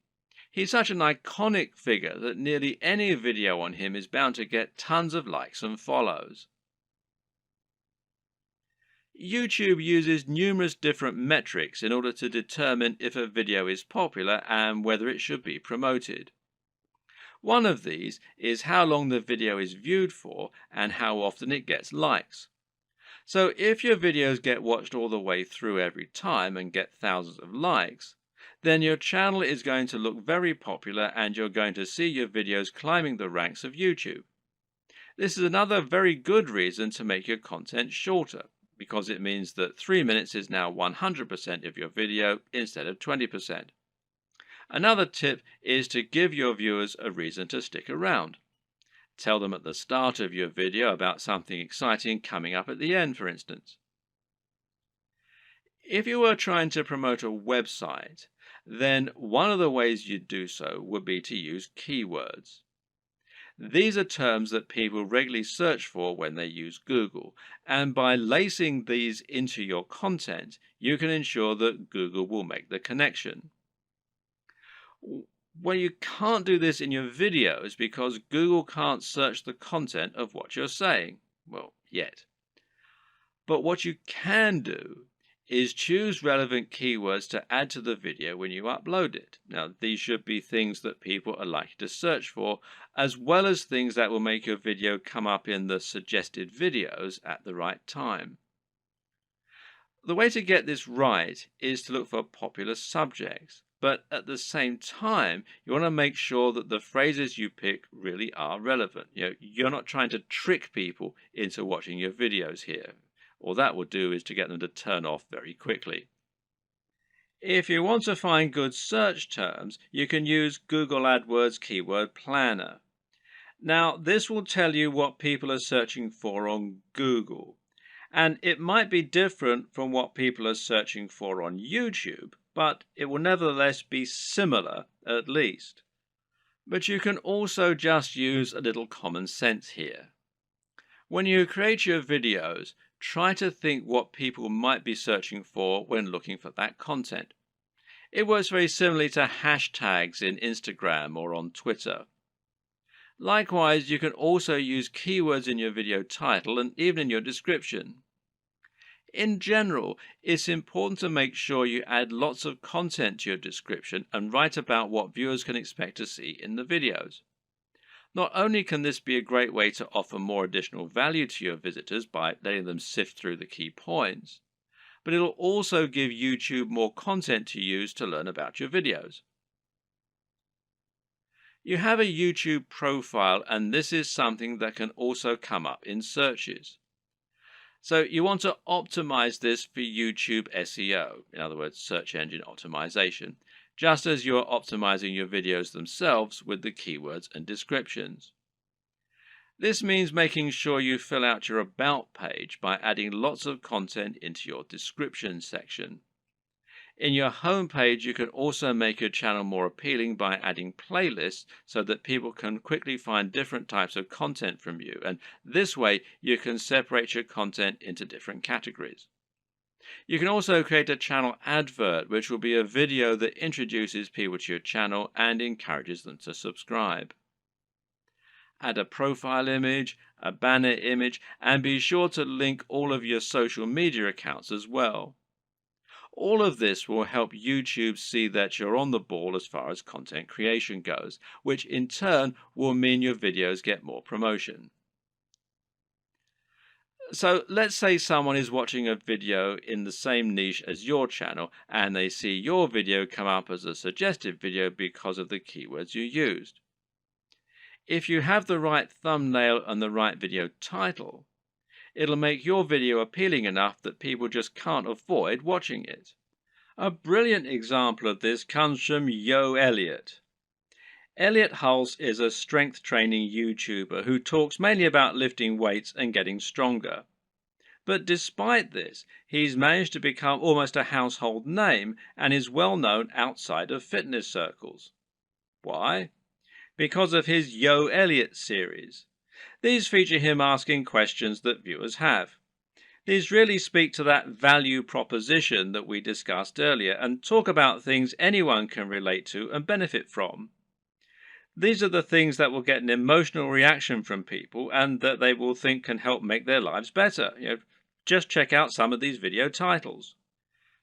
He's such an iconic figure that nearly any video on him is bound to get tons of likes and follows. YouTube uses numerous different metrics in order to determine if a video is popular and whether it should be promoted. One of these is how long the video is viewed for and how often it gets likes. So if your videos get watched all the way through every time and get thousands of likes, then your channel is going to look very popular and you're going to see your videos climbing the ranks of YouTube. This is another very good reason to make your content shorter, because it means that 3 minutes is now 100% of your video instead of 20%. Another tip is to give your viewers a reason to stick around. Tell them at the start of your video about something exciting coming up at the end, for instance. If you were trying to promote a website, then one of the ways you'd do so would be to use keywords. These are terms that people regularly search for when they use Google, and by lacing these into your content, you can ensure that Google will make the connection. Well, you can't do this in your videos because Google can't search the content of what you're saying. Well, yet. But what you can do is choose relevant keywords to add to the video when you upload it. Now, these should be things that people are likely to search for, as well as things that will make your video come up in the suggested videos at the right time. The way to get this right is to look for popular subjects, but at the same time, you want to make sure that the phrases you pick really are relevant. You're not trying to trick people into watching your videos here. All that will do is to get them to turn off very quickly. If you want to find good search terms, you can use Google AdWords Keyword Planner. Now, this will tell you what people are searching for on Google, and it might be different from what people are searching for on YouTube, but it will nevertheless be similar at least. But you can also just use a little common sense here. When you create your videos, try to think what people might be searching for when looking for that content. It works very similarly to hashtags in Instagram or on Twitter. Likewise, you can also use keywords in your video title and even in your description. In general, it's important to make sure you add lots of content to your description and write about what viewers can expect to see in the videos. Not only can this be a great way to offer more additional value to your visitors by letting them sift through the key points, but it'll also give YouTube more content to use to learn about your videos. You have a YouTube profile, and this is something that can also come up in searches. So you want to optimize this for YouTube SEO, in other words, search engine optimization, just as you're optimizing your videos themselves with the keywords and descriptions. This means making sure you fill out your About page by adding lots of content into your description section. In your home page, you can also make your channel more appealing by adding playlists so that people can quickly find different types of content from you, and this way you can separate your content into different categories. You can also create a channel advert, which will be a video that introduces people to your channel and encourages them to subscribe. Add a profile image, a banner image, and be sure to link all of your social media accounts as well. All of this will help YouTube see that you're on the ball as far as content creation goes, which in turn will mean your videos get more promotion. So let's say someone is watching a video in the same niche as your channel, and they see your video come up as a suggested video because of the keywords you used. If you have the right thumbnail and the right video title, it'll make your video appealing enough that people just can't avoid watching it. A brilliant example of this comes from Yo Elliott. Elliott Hulse is a strength training YouTuber who talks mainly about lifting weights and getting stronger. But despite this, he's managed to become almost a household name and is well known outside of fitness circles. Why? Because of his Yo Elliott series. These feature him asking questions that viewers have. These really speak to that value proposition that we discussed earlier and talk about things anyone can relate to and benefit from. These are the things that will get an emotional reaction from people and that they will think can help make their lives better. Just check out some of these video titles.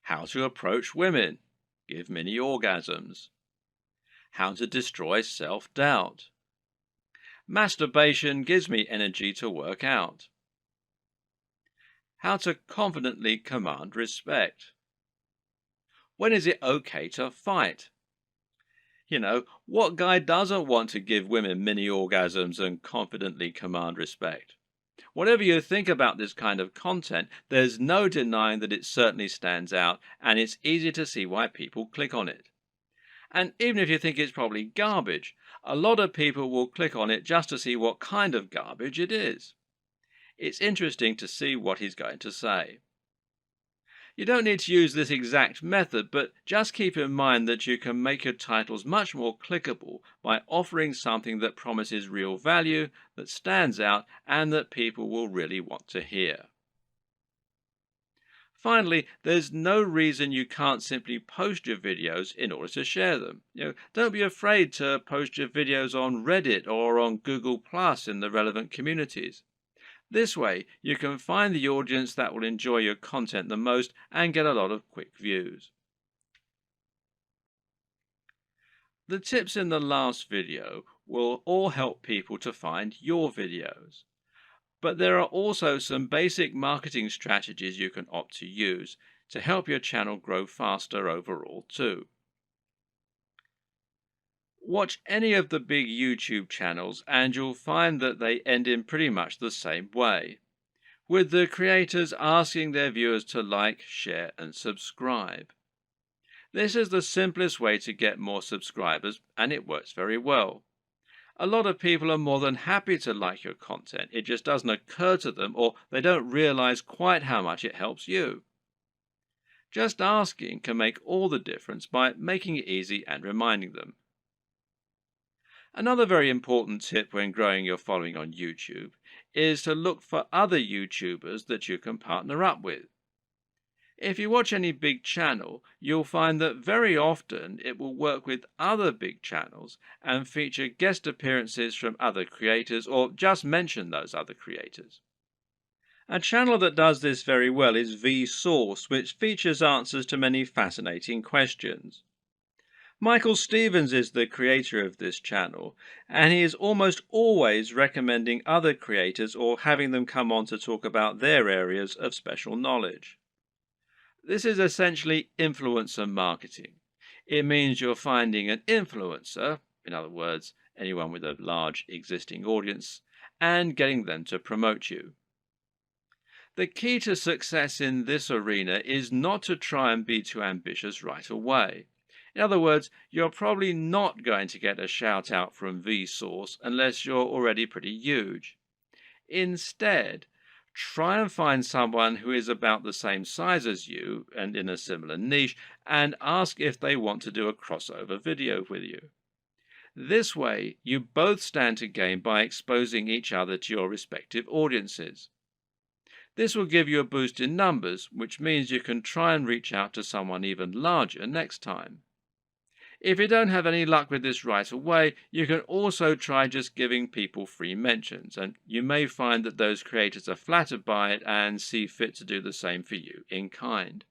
How to approach women. Give mini orgasms. How to destroy self-doubt. Masturbation gives me energy to work out. How to confidently command respect. When is it okay to fight? What guy doesn't want to give women mini orgasms and confidently command respect? Whatever you think about this kind of content, there's no denying that it certainly stands out, and it's easy to see why people click on it. And even if you think it's probably garbage, a lot of people will click on it just to see what kind of garbage it is. It's interesting to see what he's going to say. You don't need to use this exact method, but just keep in mind that you can make your titles much more clickable by offering something that promises real value, that stands out, and that people will really want to hear. Finally, there's no reason you can't simply post your videos in order to share them. Don't be afraid to post your videos on Reddit or on Google Plus in the relevant communities. This way, you can find the audience that will enjoy your content the most and get a lot of quick views. The tips in the last video will all help people to find your videos. But there are also some basic marketing strategies you can opt to use to help your channel grow faster overall too. Watch any of the big YouTube channels and you'll find that they end in pretty much the same way, with the creators asking their viewers to like, share and subscribe. This is the simplest way to get more subscribers and it works very well. A lot of people are more than happy to like your content. It just doesn't occur to them, or they don't realize quite how much it helps you. Just asking can make all the difference by making it easy and reminding them. Another very important tip when growing your following on YouTube is to look for other YouTubers that you can partner up with. If you watch any big channel, you'll find that very often it will work with other big channels and feature guest appearances from other creators or just mention those other creators. A channel that does this very well is Vsauce, which features answers to many fascinating questions. Michael Stevens is the creator of this channel, and he is almost always recommending other creators or having them come on to talk about their areas of special knowledge. This is essentially influencer marketing. It means you're finding an influencer, in other words, anyone with a large existing audience, and getting them to promote you. The key to success in this arena is not to try and be too ambitious right away. In other words, you're probably not going to get a shout out from Vsauce unless you're already pretty huge. Instead, try and find someone who is about the same size as you and in a similar niche and ask if they want to do a crossover video with you. This way, you both stand to gain by exposing each other to your respective audiences. This will give you a boost in numbers, which means you can try and reach out to someone even larger next time. If you don't have any luck with this right away, you can also try just giving people free mentions, and you may find that those creators are flattered by it and see fit to do the same for you in kind.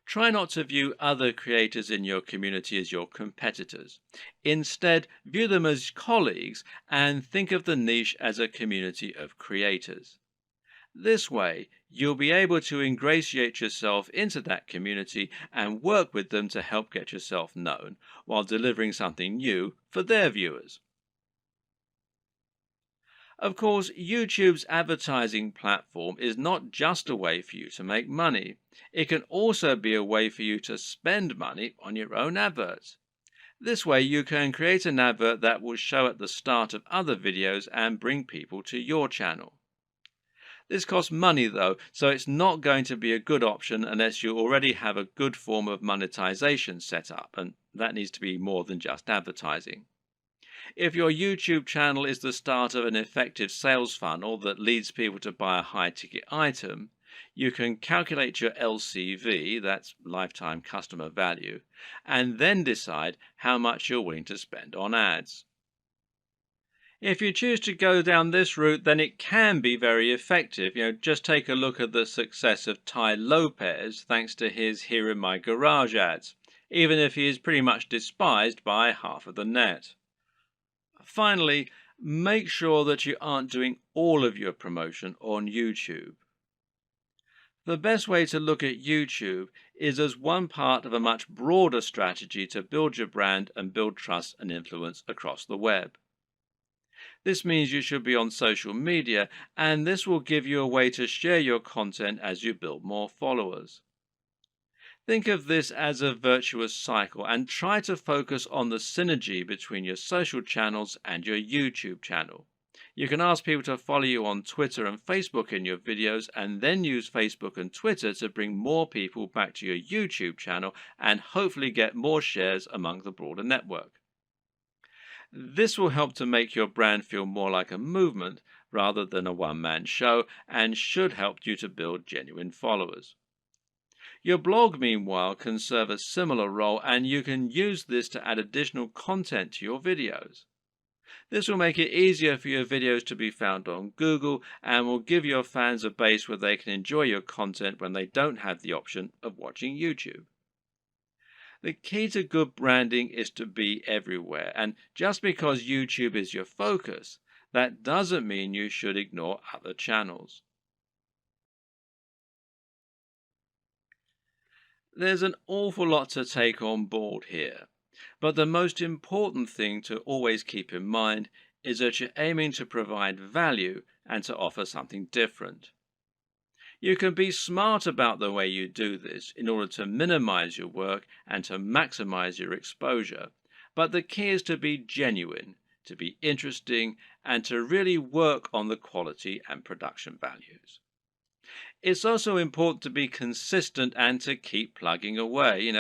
Try not to view other creators in your community as your competitors. Instead, view them as colleagues and think of the niche as a community of creators. This way, you'll be able to ingratiate yourself into that community and work with them to help get yourself known while delivering something new for their viewers. Of course, YouTube's advertising platform is not just a way for you to make money. It can also be a way for you to spend money on your own adverts. This way, you can create an advert that will show at the start of other videos and bring people to your channel. This costs money though, so it's not going to be a good option unless you already have a good form of monetization set up, and that needs to be more than just advertising. If your YouTube channel is the start of an effective sales funnel that leads people to buy a high-ticket item, you can calculate your LCV, that's lifetime customer value, and then decide how much you're willing to spend on ads. If you choose to go down this route, then it can be very effective. Just take a look at the success of Tai Lopez thanks to his Here in My Garage ads, even if he is pretty much despised by half of the net. Finally, make sure that you aren't doing all of your promotion on YouTube. The best way to look at YouTube is as one part of a much broader strategy to build your brand and build trust and influence across the web. This means you should be on social media, and this will give you a way to share your content as you build more followers. Think of this as a virtuous cycle and try to focus on the synergy between your social channels and your YouTube channel. You can ask people to follow you on Twitter and Facebook in your videos, and then use Facebook and Twitter to bring more people back to your YouTube channel and hopefully get more shares among the broader network. This will help to make your brand feel more like a movement rather than a one-man show, and should help you to build genuine followers. Your blog, meanwhile, can serve a similar role, and you can use this to add additional content to your videos. This will make it easier for your videos to be found on Google and will give your fans a base where they can enjoy your content when they don't have the option of watching YouTube. The key to good branding is to be everywhere, and just because YouTube is your focus, that doesn't mean you should ignore other channels. There's an awful lot to take on board here, but the most important thing to always keep in mind is that you're aiming to provide value and to offer something different. You can be smart about the way you do this in order to minimize your work and to maximize your exposure, but the key is to be genuine, to be interesting, and to really work on the quality and production values. It's also important to be consistent and to keep plugging away.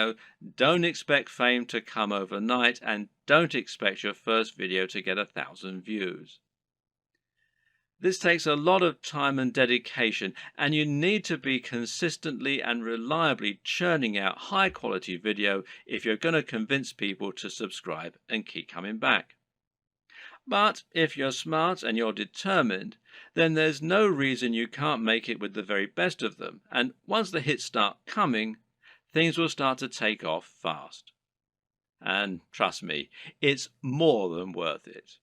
Don't expect fame to come overnight and don't expect your first video to get 1,000 views. This takes a lot of time and dedication, and you need to be consistently and reliably churning out high quality video if you're going to convince people to subscribe and keep coming back. But if you're smart and you're determined, then there's no reason you can't make it with the very best of them. And once the hits start coming, things will start to take off fast. And trust me, it's more than worth it.